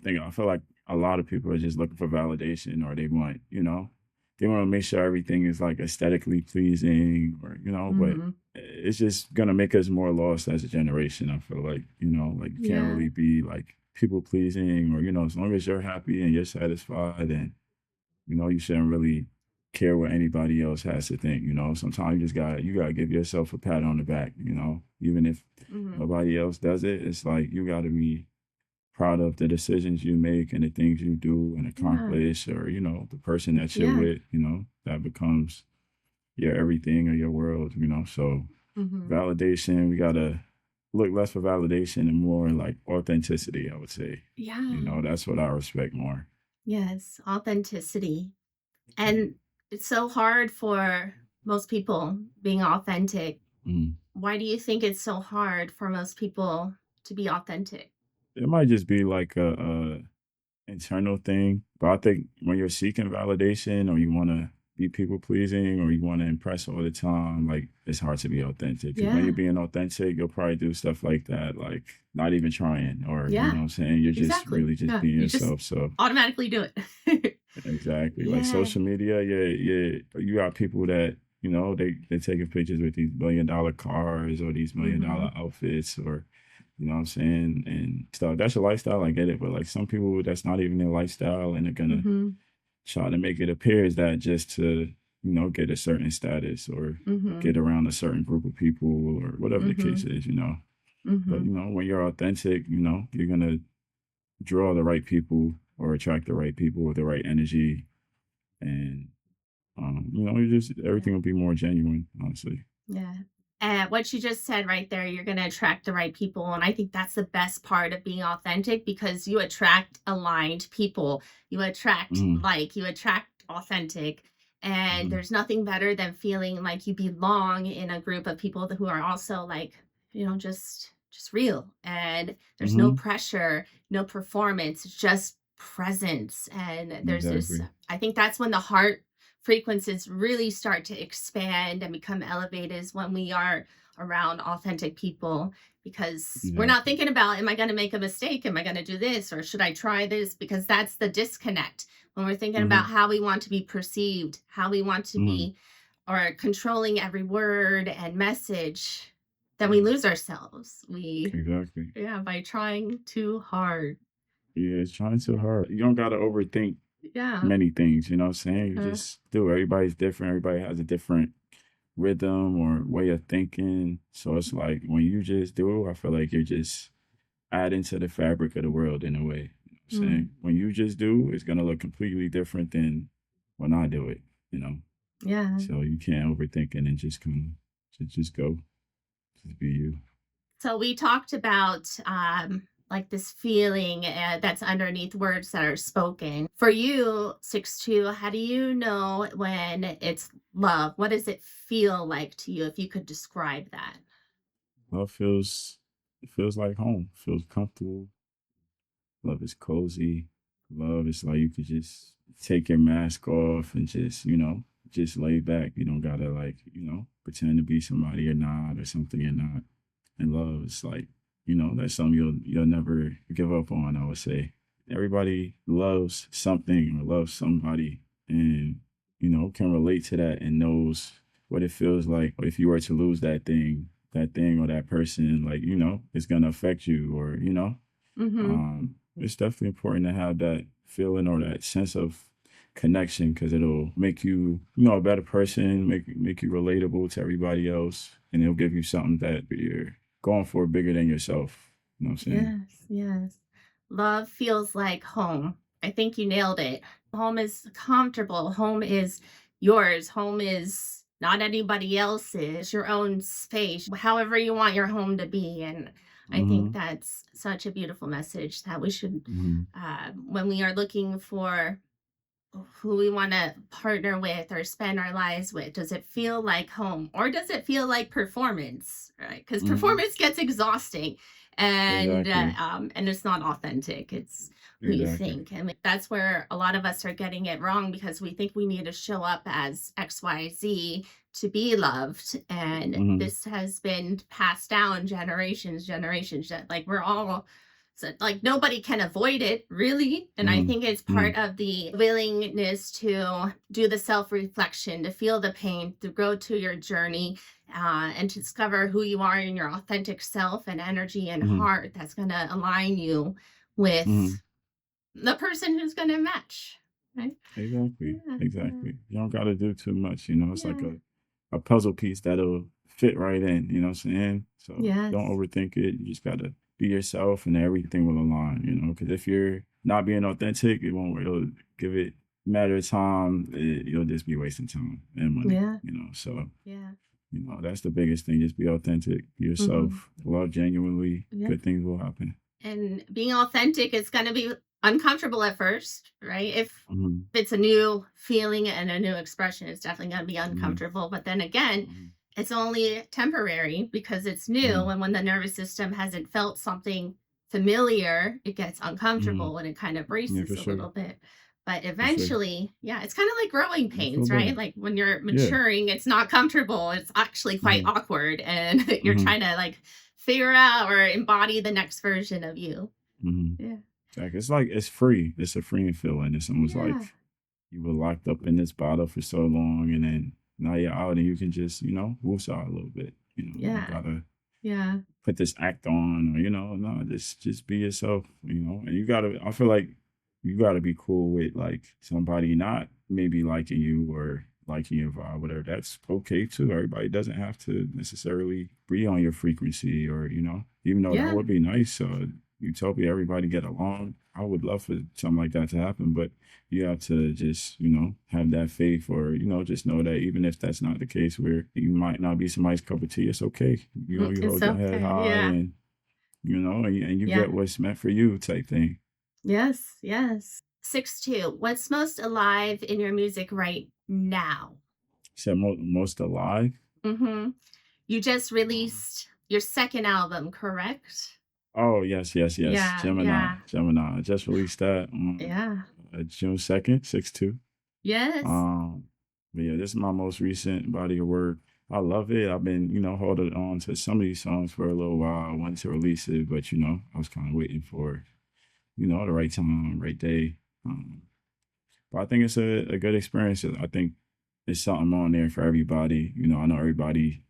I feel like a lot of people are just looking for validation, or they want, they want to make sure everything is like aesthetically pleasing, or, but
Hmm.
it's just gonna make us more lost as a generation. I feel like, like you can't
Yeah.
really be like people pleasing, or, as long as you're happy and you're satisfied, and you shouldn't really care what anybody else has to think. Sometimes you gotta give yourself a pat on the back, even if
Hmm.
nobody else does it. It's like you gotta be proud of the decisions you make and the things you do and
Yeah.
accomplish, or, the person that you're
Yeah.
with, that becomes your everything or your world, So
Hmm.
validation, we gotta look less for validation and more like authenticity, I would say.
Yeah.
That's what I respect more.
Yes. Authenticity. And it's so hard for most people being authentic.
Mm.
Why do you think it's so hard for most people to be authentic?
It might just be like a internal thing, but I think when you're seeking validation, or you want to be people pleasing, or you want to impress all the time, like it's hard to be authentic. Because when you're
Yeah.
being authentic, you'll probably do stuff like that, like not even trying, or
Yeah.
what I'm saying, you're just
Exactly.
really just
Yeah.
being
You just
yourself. So
automatically do it.
exactly, like
Yeah.
social media, yeah, yeah, you got people that they taking pictures with these $1 million cars, or these $1 million
Mhm.
outfits, or what I'm saying, and stuff. That's your lifestyle, I get it, but like some people, that's not even their lifestyle, and they're gonna
Mhm.
try to make it appear as that just to get a certain status, or
Mhm.
get around a certain group of people, or whatever the case
Mhm.
is. But
Mhm.
when you're authentic, you're gonna draw the right people, or attract the right people with the right energy, and you just
Yeah.
everything will be more genuine, honestly.
Yeah. And what you just said right there, you're going to attract the right people. And I think that's the best part of being authentic, because you attract aligned people. You attract
Mm,
like, you attract authentic. And
Mhm.
there's nothing better than feeling like you belong in a group of people who are also like, just real. And there's no
Mhm.
pressure, no performance, just presence. And there's this,
Exactly.
I think that's when the heart frequencies really start to expand and become elevated, is when we are around authentic people, because we're not
Exactly.
thinking about, am I going to make a mistake? Am I going to do this? Or should I try this? Because that's the disconnect. When we're thinking about
Mhm.
how we want to be perceived, how we want to
Mhm.
be, or controlling every word and message, then we
Mhm.
lose ourselves.
Exactly.
Yeah, by trying too hard.
Yeah, it's trying too hard. You don't gotta overthink
Yeah.
many things, you know what I'm saying? You
Uh,
just do. Everybody's different. Everybody has a different rhythm or way of thinking. So it's like when you just do, I feel like you're just adding to the fabric of the world in a way. You know what I'm
mm,
saying? When you just do, it's gonna look completely different than when I do it, you know.
yeah.
So you can't overthink it and just kind of just go. Just be you.
So we talked about like this feeling that's underneath words that are spoken. For you, 6'2", how do you know when it's love? What does it feel like to you, if you could describe that?
Love feels it feels like home. Feels comfortable. Love is cozy. Love is like you could just take your mask off and just lay back. You don't gotta pretend to be somebody you're not or something you're not. And love is like, that's something you'll never give up on, I would say. Everybody loves something or loves somebody and can relate to that and knows what it feels like if you were to lose that thing or that person, like, it's gonna affect you or.
Mm-hmm.
It's definitely important to have that feeling or that sense of connection because it'll make you a better person, make you relatable to everybody else, and it'll give you something that you're going for bigger than yourself. You know what I'm saying?
Yes, yes. Love feels like home. I think you nailed it. Home is comfortable. Home is yours. Home is not anybody else's, your own space, however you want your home to be. And I think
Mm-hmm.
that's such a beautiful message that we should,
Mm-hmm.
when we are looking for who we want to partner with or spend our lives with, does it feel like home or does it feel like performance, right? Because
Mm-hmm.
performance gets exhausting,
Exactly.
and it's not authentic. It's who you
Exactly.
think. And that's where a lot of us are getting it wrong, because we think we need to show up as XYZ to be loved, and
Mm-hmm.
this has been passed down generations, like we're all, so like nobody can avoid it really. And I
Mm-hmm.
think it's
Mm-hmm.
part of the willingness to do the self-reflection, to feel the pain, to grow to your journey, and to discover who you are in your authentic self and energy and
Mm-hmm.
heart that's going to align you with
Mm-hmm.
the person who's going to match. Right?
Exactly.
Yeah, yeah,
Exactly. You don't gotta do too much, it's like
yeah.
a puzzle piece that'll fit right in, you know what I'm saying? So don't
Yes.
overthink it. You just gotta be yourself and everything will align, because if you're not being authentic, it'll give it matter of time, you'll just be wasting time and money,
Yeah.
So,
Yeah.
that's the biggest thing. Just be authentic, be
Hmm.
yourself, love genuinely,
Yeah.
good things will happen.
And being authentic is going to be uncomfortable at first, right? If
Hmm.
it's a new feeling and a new expression, it's definitely going to be
Hmm.
uncomfortable. But then again,
Hmm.
it's only temporary because it's new.
Hmm.
And when the nervous system hasn't felt something familiar, it gets
Hmm.
uncomfortable and it kind of
Yeah,
braces
for
a
sure.
little bit. But
For sure.
eventually, yeah, it's kind of like growing
You feel
pains, right?
better.
Like when you're
Yeah.
maturing, it's not comfortable. It's actually quite
Mhm,
awkward. And you're
mhm,
trying to like figure out or embody the next version of you.
mhm.
Yeah.
Like it's free. It's a freeing feeling. It's almost like
Yeah.
you were locked up in this bottle for so long, and then now you're out, and you can just, woosah out a little bit. You don't
Yeah.
gotta
Yeah.
put this act on, or no, just be yourself. And you gotta. I feel like you gotta be cool with like somebody not maybe liking you or liking your vibe, whatever. That's okay too. Everybody doesn't have to necessarily be on your frequency, or even though that
Yeah.
would be nice. Utopia, everybody get along. I would love for something like that to happen, but you have to just have that faith, or just know that even if that's not the case, where you might not be somebody's cup of tea, it's okay. You
It's
hold your head
okay.
high,
Yeah.
and and you
Yeah.
get what's meant for you, type thing.
Yes. Yes. 6'2". What's most alive in your music right now.
Said most alive.
Mhm. You just
Um,
released your second album, correct?
oh yes, yes, yes.
Yeah,
Gemini,
yeah,
Gemini. I just released that on
yeah.
June 2nd, 6/2.
Yes.
Um, but yeah, this is my most recent body of work. I love it. I've been, holding on to some of these songs for a little while. I wanted to release it, but I was kind of waiting for, the right time, right day. But I think it's a good experience. I think there's something on there for everybody. I know everybody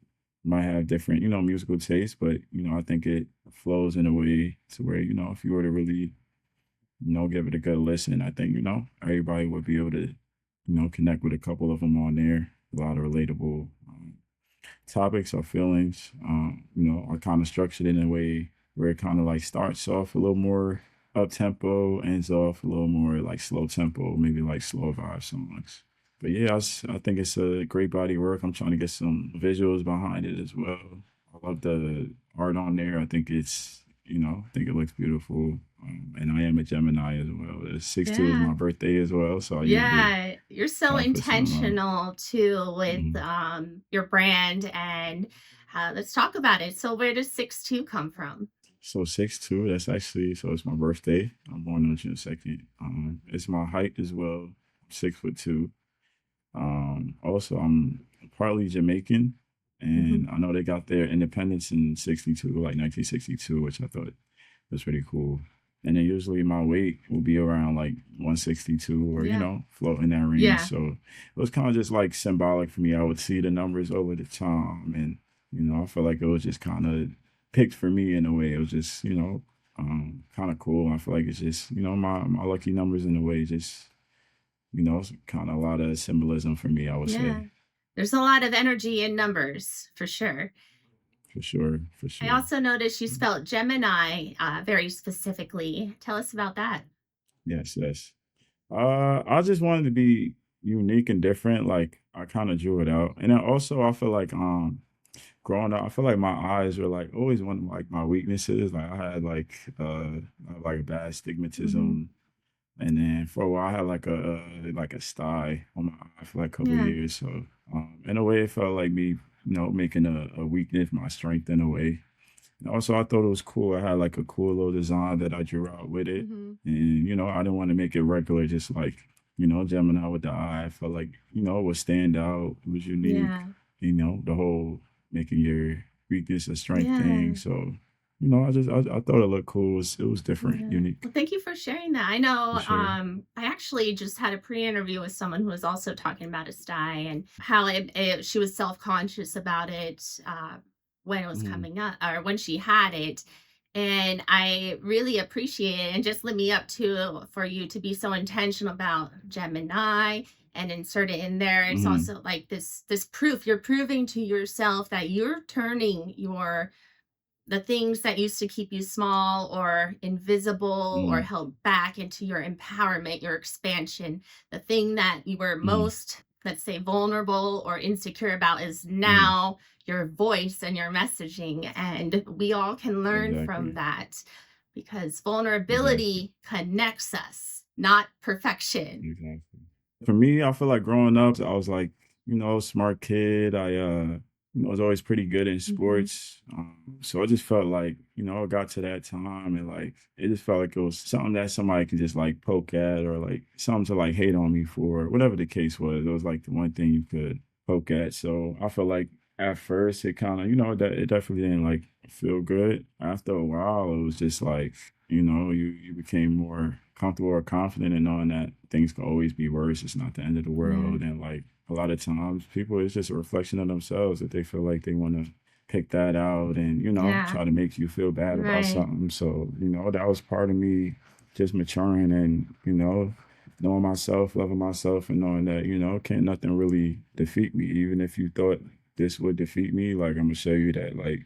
might have different, musical tastes, but I think it flows in a way to where, if you were to really, give it a good listen, I think, everybody would be able to, connect with a couple of them on there. A lot of relatable topics or feelings. Are kind of structured in a way where it kind of like starts off a little more up tempo, ends off a little more like slow tempo, maybe like slow vibe songs. But yeah, I think it's a great body of work. I'm trying to get some visuals behind it as well. I love the art on there. I think it looks beautiful. And I am a Gemini as well. 6/2 is
Yeah.
my birthday as well, so I usually
Yeah, you're so
put some.
intentional too with
Mhm.
your brand and let's talk about it. So where does 6'2" come from?
So 6'2", it's my birthday. I'm born on June 2nd. It's my height as well. 6'2". Also I'm partly Jamaican,
Mhm.
and I know they got their independence in 62, like 1962, which I thought was pretty cool. And then usually my weight will be around like 162 or,
Yeah.
float in that range.
Yeah.
So it was kind of just like symbolic for me. I would see the numbers over the time, and, I feel like it was just kind of picked for me in a way. It was just, kind of cool. I feel like it's just, my lucky numbers in a way, just, it's kind of a lot of symbolism for me, I would
Yeah.
say.
There's a lot of energy in numbers for sure.
For sure. For
I
sure.
also noticed you spelled Gemini very specifically. Tell us about that.
Yes, yes. I just wanted to be unique and different. Like I kind of drew it out, and then also I feel like growing up, I feel like my eyes were like always one of like my weaknesses. Like I had like bad
Hmm.
stigmatism, and then for a while I had like a sty on my eye for like a couple of
Yeah.
years. So in a way, it felt like me, making a weakness my strength in a way. And also, I thought it was cool. I had like a cool little design that I drew out with it.
Hmm.
And, I didn't want to make it regular, just like, Gemini with the eye. I felt like, it would stand out. It was unique,
Yeah.
the whole making your weakness a strength thing.
Yeah.
So, I thought it looked cool. It was different,
Yeah.
unique
Well, thank you for sharing that. I know
for sure.
I actually just had a pre-interview with someone who was also talking about a sty and how she was self-conscious about it when it was
Mhm.
coming up or when she had it. And I really appreciate it and just lit me up to for you to be so intentional about Gemini and insert it in there. It's
Mhm.
also like this proof you're proving to yourself that you're turning your the things that used to keep you small or invisible or
Mhm.
held back into your empowerment, your expansion. The thing that you were
Mhm.
most, let's say, vulnerable or insecure about is
Mhm.
now your voice and your messaging. And we all can learn from
Exactly.
that because
Exactly.
vulnerability connects us, not perfection.
Exactly. For me, I feel like growing up, I was like, smart kid. Was always pretty good in
Hmm.
sports. So I just felt like, it got to that time and like, it just felt like it was something that somebody could just like poke at or like something to like hate on me for, whatever the case was. It was like the one thing you could poke at. So I feel like at first it kind of, that it definitely didn't like feel good. After a while, it was just like, you became more comfortable or confident in knowing that things can always be worse. It's not the end of the
Yeah.
world. And like a lot of times people, it's just a reflection of themselves that they feel like they want to pick that out and,
Yeah.
try to make you feel bad about
Right.
something. So, that was part of me just maturing and, knowing myself, loving myself and knowing that, can't nothing really defeat me. Even if you thought this would defeat me, like I'm gonna show you that like,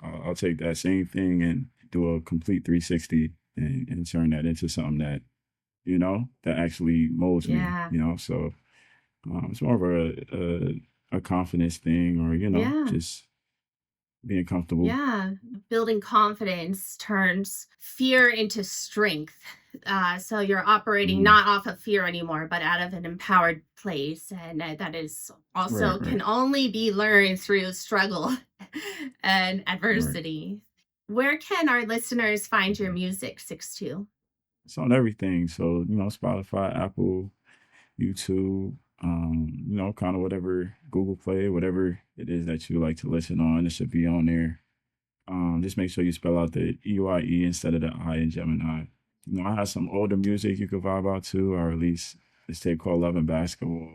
I'll take that same thing and do a complete 360 and turn that into something that, that actually molds me,
Yeah.
So it's more of a confidence thing or,
Yeah.
just being comfortable.
Yeah, building confidence turns fear into strength. So you're operating
Mm,
not off of fear anymore, but out of an empowered place. And that is
right,
also
right,
can only be learned through struggle and
right.
adversity. Where can our listeners find your music, 6'2"?
It's on everything. So, Spotify, Apple, YouTube, kind of whatever, Google Play, whatever it is that you like to listen on, it should be on there. Just make sure you spell out the EYE instead of the I in Gemini. I have some older music you could vibe out to, or at least this tape called Love and Basketball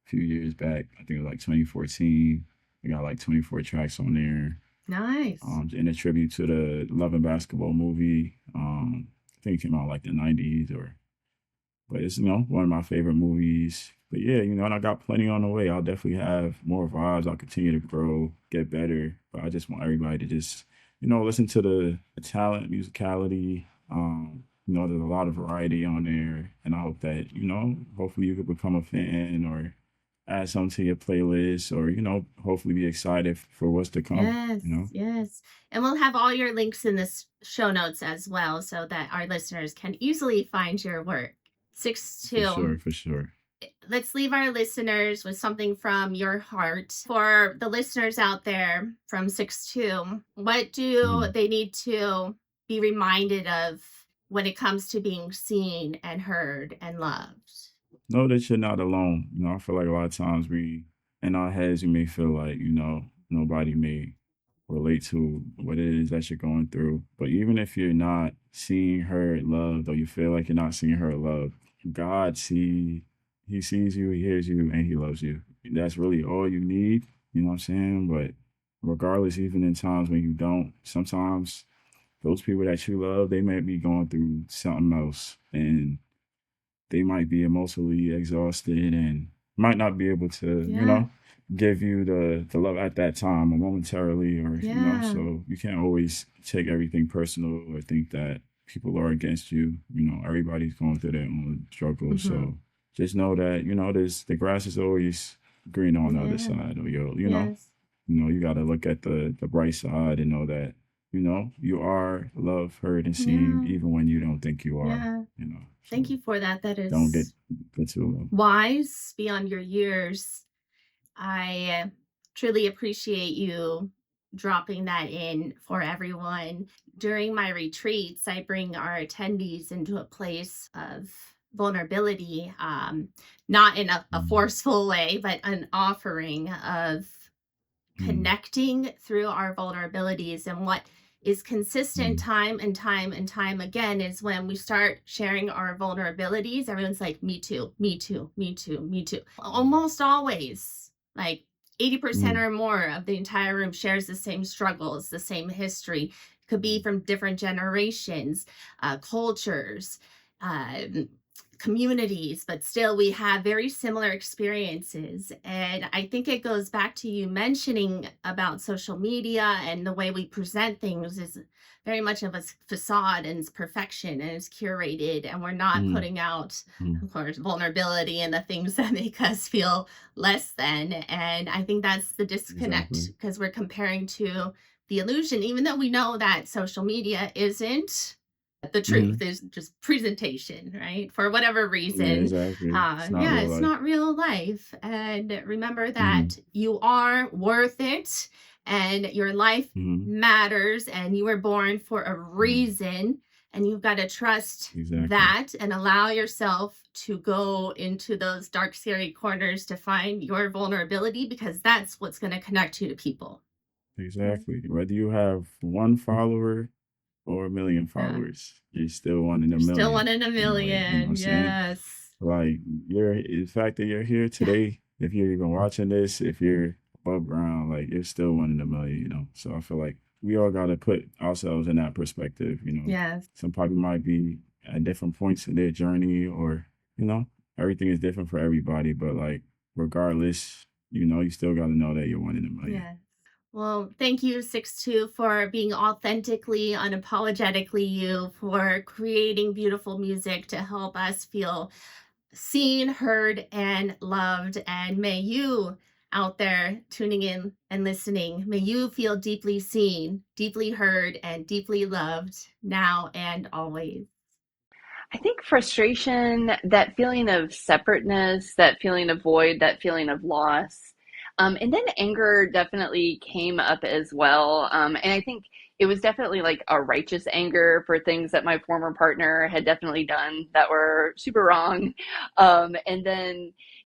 a few years back. I think it was like 2014. We got like 24 tracks on there.
Nice.
In a tribute to the Love and Basketball movie. I think it came out like the 90s or but it's one of my favorite movies. But yeah, and I got plenty on the way. I'll definitely have more vibes. I'll continue to grow, get better. But I just want everybody to just, listen to the talent, musicality. There's a lot of variety on there. And I hope that, hopefully you could become a fan or add something to your playlist or, hopefully be excited for what's to come,
Yes, yes. And we'll have all your links in the show notes as well so that our listeners can easily find your work. Six
For
two.
sure, for sure.
Let's leave our listeners with something from your heart. For the listeners out there from 6'2", what do
Mhm.
they need to be reminded of when it comes to being seen and heard and loved?
Know that you're not alone. I feel like a lot of times in our heads, we may feel like, nobody may relate to what it is that you're going through. But even if you're not seeing her loved or you feel like you're not seeing her loved, God he sees you, he hears you, and he loves you. That's really all you need. You know what I'm saying? But regardless, even in times when you don't, sometimes those people that you love, they might be going through something else. And they might be emotionally exhausted and might not be able to,
Yeah,
give you the love at that time or momentarily or,
yeah.
so you can't always take everything personal or think that people are against you. Everybody's going through their own struggle.
Hmm.
So just know that, there's the grass is always green on the other
Yeah,
side or
yes.
you gotta look at the bright side and know that, you are loved, heard, and seen
Yeah,
even when you don't think you are,
yeah. Thank
So
you for that. That
don't
is
get too low.
wise beyond your years. I truly appreciate you dropping that in for everyone. During my retreats, I bring our attendees into a place of vulnerability, not in a
Mm,
forceful way, but an offering of
mm,
connecting through our vulnerabilities. And what is consistent
mm,
time and time and time again is when we start sharing our vulnerabilities, everyone's like, me too, me too, me too, me too. Almost always, like 80%
mm,
or more of the entire room shares the same struggles, the same history. Could be
mm,
from different generations, cultures, um, communities, but still we have very similar experiences. And I think it goes back to you mentioning about social media and the way we present things is very much of a facade and it's perfection and it's curated. And we're not
mm,
putting out,
mm.
of course, vulnerability and the things that make us feel less than. And I think that's the disconnect
Exactly.
because we're comparing to the illusion, even though we know that social media isn't the truth
Mhm.
is just presentation, right? For whatever
Yeah,
reason,
exactly. It's not
yeah,
real
it's
life.
not real life. And remember
Mhm,
that you are worth it, and your life
mhm,
matters, and you were born for a
mm.
reason. And you've got to trust
Exactly.
that and allow yourself to go into those dark, scary corners to find your vulnerability because that's what's going to connect you to people. Yeah.
Exactly. Whether you have 1 follower or 1,000,000
Yeah.
followers, you're still 1 in a
You're still one
million.
in a
Like, you know what I'm
million.
saying?
Yes.
Like, the fact that you're here
Yeah.
today, if you're even watching this, if you're above ground, like, you're still 1 in a million, So I feel like we all gotta put ourselves in that perspective.
Yes.
Some people might be at different points in their journey or, you know, everything is different for everybody, but, like, regardless, you still gotta know that you're 1 in a million.
Yes. Well, thank you, 6'2", for being authentically, unapologetically you, for creating beautiful music to help us feel seen, heard, and loved. And may you out there tuning in and listening, may you feel deeply seen, deeply heard, and deeply loved now and always.
I think frustration, that feeling of separateness, that feeling of void, that feeling of loss. And then anger definitely came up as well. And I think it was definitely like a righteous anger for things that my former partner had definitely done that were super wrong. And then